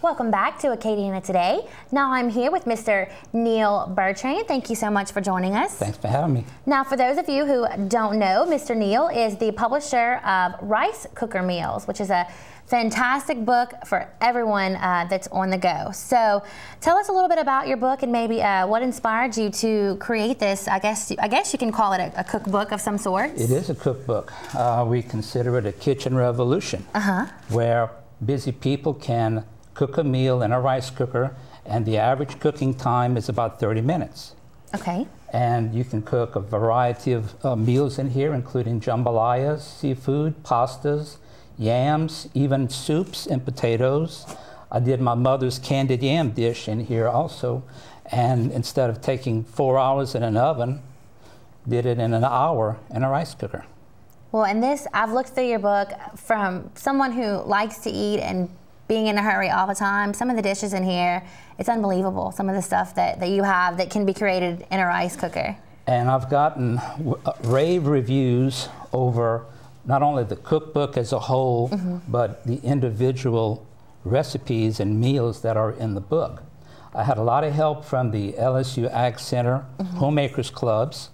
Welcome back to Acadiana Today. Now I'm here with Mr. Neal Bertrand. Thank you so much for joining us. Thanks for having me. Now, for those of you who don't know, Mr. Neal is the publisher of Rice Cooker Meals, which is a fantastic book for everyone that's on the go. So tell us a little bit about your book and maybe what inspired you to create this. I guess you can call it a cookbook of some sort. It is a cookbook. We consider it a kitchen revolution, where busy people can cook a meal in a rice cooker, and the average cooking time is about 30 minutes. Okay. And you can cook a variety of meals in here, including jambalayas, seafood, pastas, yams, even soups and potatoes. I did my mother's candied yam dish in here also, and instead of taking 4 hours in an oven, did it in an hour in a rice cooker. Well, and this, I've looked through your book from someone who likes to eat and being in a hurry all the time. Some of the dishes in here, it's unbelievable. Some of the stuff that you have that can be created in a rice cooker. And I've gotten rave reviews over not only the cookbook as a whole, but the individual recipes and meals that are in the book. I had a lot of help from the LSU Ag Center Homemakers Clubs.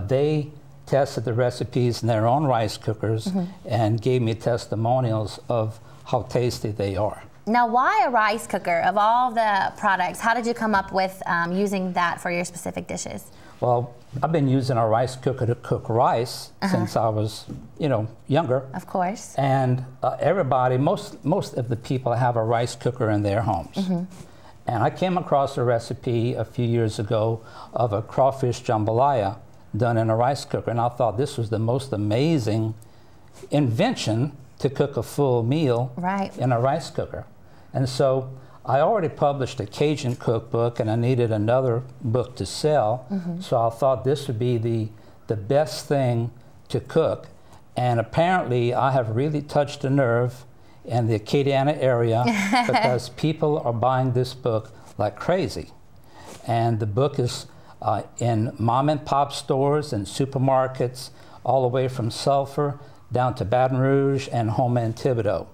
They tested the recipes in their own rice cookers and gave me testimonials of how tasty they are. Now, why a rice cooker? Of all the products, how did you come up with using that for your specific dishes? Well, I've been using a rice cooker to cook rice since I was, younger. Of course. And everybody, most of the people have a rice cooker in their homes. And I came across a recipe a few years ago of a crawfish jambalaya done in a rice cooker, and I thought this was the most amazing invention to cook a full meal in a rice cooker. And so I already published a Cajun cookbook, and I needed another book to sell, so I thought this would be the best thing to cook. And apparently I have really touched a nerve in the Acadiana area because people are buying this book like crazy. And the book is in mom and pop stores and supermarkets all the way from Sulphur down to Baton Rouge and Houma and Thibodaux.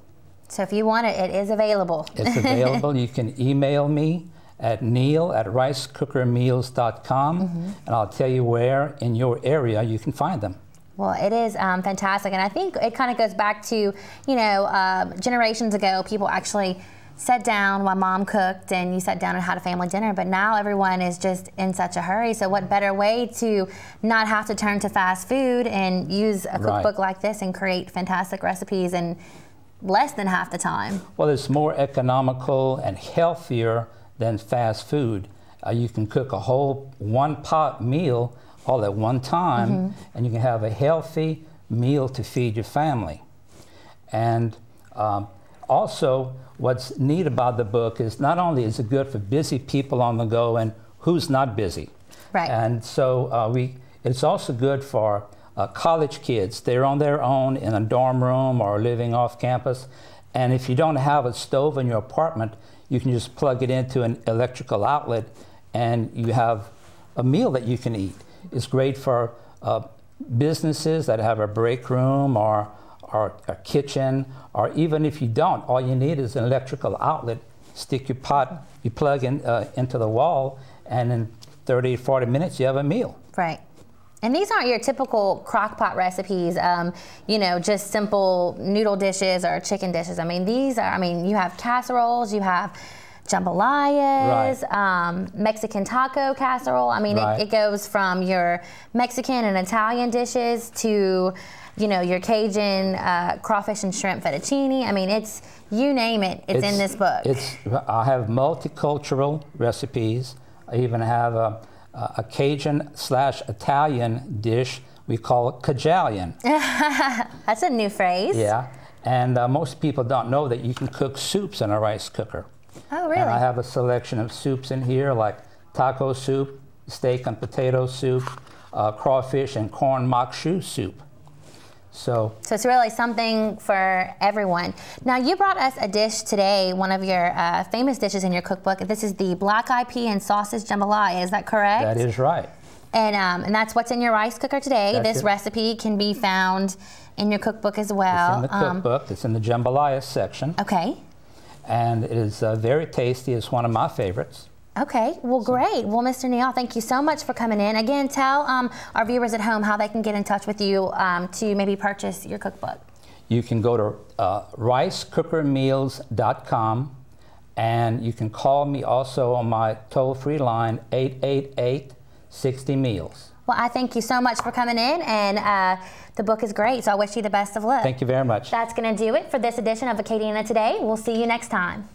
So if you want it, it is available. It's available. You can email me at neal@ricecookermeals.com, and I'll tell you where in your area you can find them. Well, it is fantastic, and I think it kind of goes back to, generations ago, people actually sat down while mom cooked and you sat down and had a family dinner, but now everyone is just in such a hurry. So what better way to not have to turn to fast food and use a cookbook like this and create fantastic recipes in less than half the time? Well, it's more economical and healthier than fast food. You can cook a whole one-pot meal all at one time, and you can have a healthy meal to feed your family. And also, what's neat about the book is not only is it good for busy people on the go and who's not busy. And so it's also good for college kids. They're on their own in a dorm room or living off campus. And if you don't have a stove in your apartment, you can just plug it into an electrical outlet and you have a meal that you can eat. It's great for businesses that have a break room or a kitchen, or even if you don't, all you need is an electrical outlet. Stick your pot, you plug in into the wall, and in 30, 40 minutes you have a meal. And these aren't your typical crock pot recipes, just simple noodle dishes or chicken dishes. I mean, these are, you have casseroles, you have jambalayas, Mexican taco casserole. It goes from your Mexican and Italian dishes to your Cajun crawfish and shrimp fettuccine. It's, you name it, it's in this book. I have multicultural recipes. I even have a Cajun/Italian dish. We call it Cajalian. That's a new phrase. Yeah, and most people don't know that you can cook soups in a rice cooker. Oh, really? And I have a selection of soups in here, like taco soup, steak and potato soup, crawfish and corn makshu soup. So it's really something for everyone. Now, you brought us a dish today, one of your famous dishes in your cookbook. This is the black-eyed pea and sausage jambalaya. Is that correct? That is right. And that's what's in your rice cooker today. This recipe can be found in your cookbook as well. It's in the cookbook. It's in the jambalaya section. Okay. and it is very tasty. It's one of my favorites. Okay, well, great. Well, Mr. Neal, thank you so much for coming in. Again, tell our viewers at home how they can get in touch with you to maybe purchase your cookbook. You can go to ricecookermeals.com, and you can call me also on my toll-free line, 888-60-MEALS. Well, I thank you so much for coming in, and the book is great, so I wish you the best of luck. Thank you very much. That's going to do it for this edition of Acadiana Today. We'll see you next time.